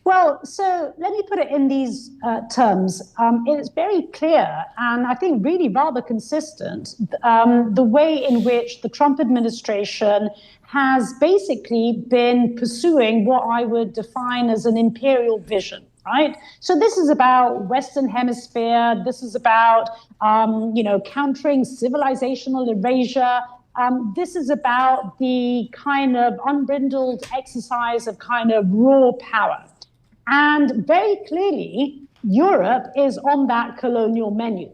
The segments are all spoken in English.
Well, so let me put it in these terms. It's very clear and I think really rather consistent the way in which the Trump administration has basically been pursuing what I would define as an imperial vision. Right. So this is about Western Hemisphere. This is about, countering civilizational erasure. This is about the kind of unbridled exercise of kind of raw power. And very clearly, Europe is on that colonial menu.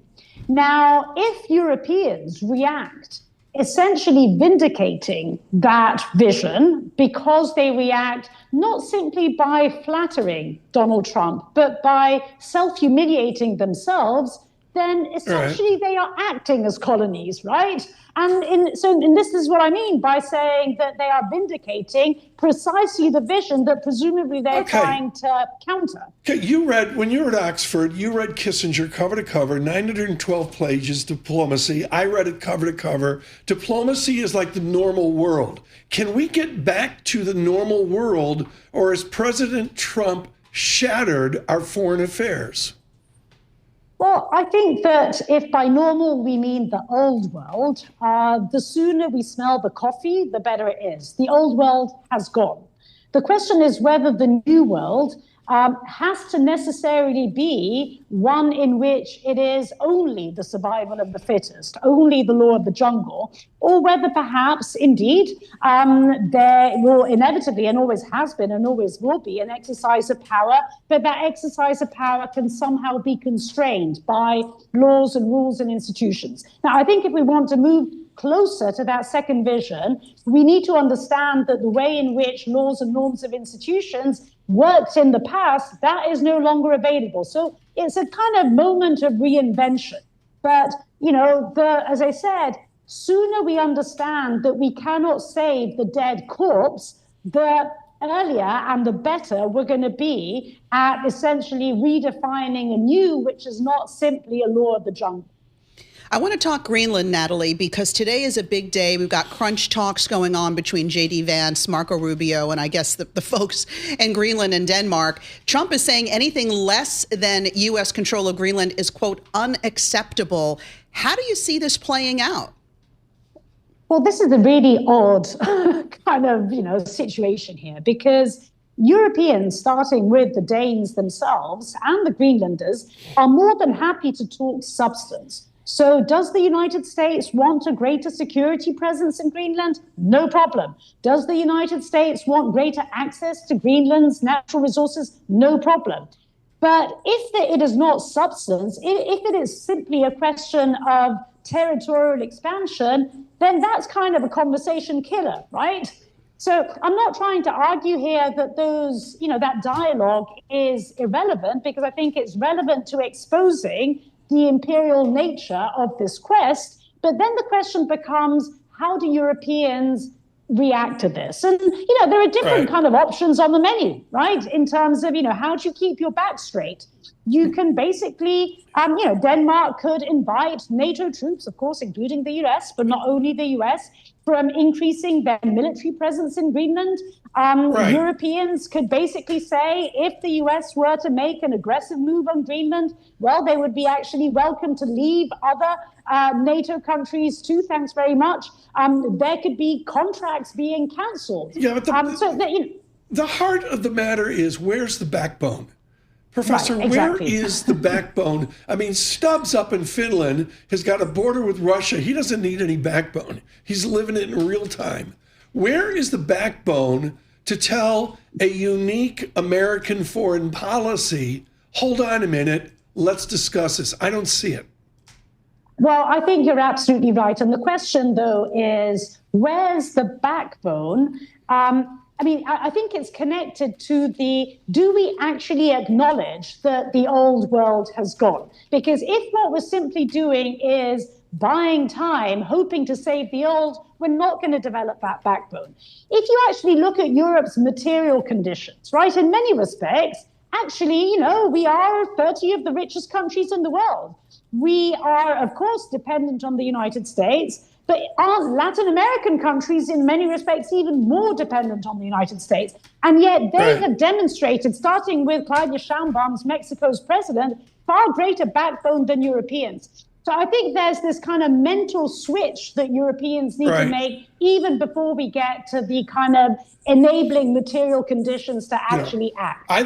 Now, if Europeans react essentially vindicating that vision because they react not simply by flattering Donald Trump, but by self-humiliating themselves, then essentially they are acting as colonies, right? And this is what I mean by saying that they are vindicating precisely the vision that presumably they're trying to counter. Okay, when you were at Oxford, you read Kissinger cover to cover, 912 pages, Diplomacy. I read it cover to cover. Diplomacy is like the normal world. Can we get back to the normal world, or has President Trump shattered our foreign affairs? Well, I think that if by normal we mean the old world, the sooner we smell the coffee, the better it is. The old world has gone. The question is whether the new world has to necessarily be one in which it is only the survival of the fittest, only the law of the jungle, or whether perhaps indeed there will inevitably, and always has been and always will be, an exercise of power, but that exercise of power can somehow be constrained by laws and rules and institutions. Now, I think if we want to move closer to that second vision, we need to understand that the way in which laws and norms of institutions worked in the past, that is no longer available. So it's a kind of moment of reinvention. But, as I said, sooner we understand that we cannot save the dead corpse, the earlier and the better we're going to be at essentially redefining a new, which is not simply a law of the jungle. I want to talk Greenland, Nathalie, because today is a big day. We've got crunch talks going on between J.D. Vance, Marco Rubio, and I guess the folks in Greenland and Denmark. Trump is saying anything less than U.S. control of Greenland is, quote, unacceptable. How do you see this playing out? Well, this is a really odd kind of, situation here, because Europeans, starting with the Danes themselves and the Greenlanders, are more than happy to talk substance. So does the United States want a greater security presence in Greenland? No problem. Does the United States want greater access to Greenland's natural resources? No problem. But if it is not substance, if it is simply a question of territorial expansion, then that's kind of a conversation killer, right? So I'm not trying to argue here that that dialogue is irrelevant, because I think it's relevant to exposing the imperial nature of this quest. But then the question becomes, how do Europeans react to this? And, there are different kind of options on the menu, right? In terms of, how do you keep your back straight? You can basically, Denmark could invite NATO troops, of course, including the US, but not only the US, from increasing their military presence in Greenland. Europeans could basically say, if the US were to make an aggressive move on Greenland, well, they would be actually welcome to leave other NATO countries too. Thanks very much. There could be contracts being cancelled. Yeah, but the heart of the matter is, where's the backbone? Professor, right, exactly. Where is the backbone? I mean, Stubbs up in Finland has got a border with Russia. He doesn't need any backbone. He's living it in real time. Where is the backbone to tell a unique American foreign policy, hold on a minute, let's discuss this? I don't see it. Well, I think you're absolutely right. And the question, though, is where's the backbone? I think it's connected to do we actually acknowledge that the old world has gone? Because if what we're simply doing is buying time, hoping to save the old, we're not going to develop that backbone. If you actually look at Europe's material conditions, right, in many respects, actually, we are 30 of the richest countries in the world. We are, of course, dependent on the United States. But aren't Latin American countries in many respects even more dependent on the United States? And yet they have demonstrated, starting with Claudia Sheinbaum's Mexico's president, far greater backbone than Europeans. So I think there's this kind of mental switch that Europeans need to make even before we get to the kind of enabling material conditions to actually act.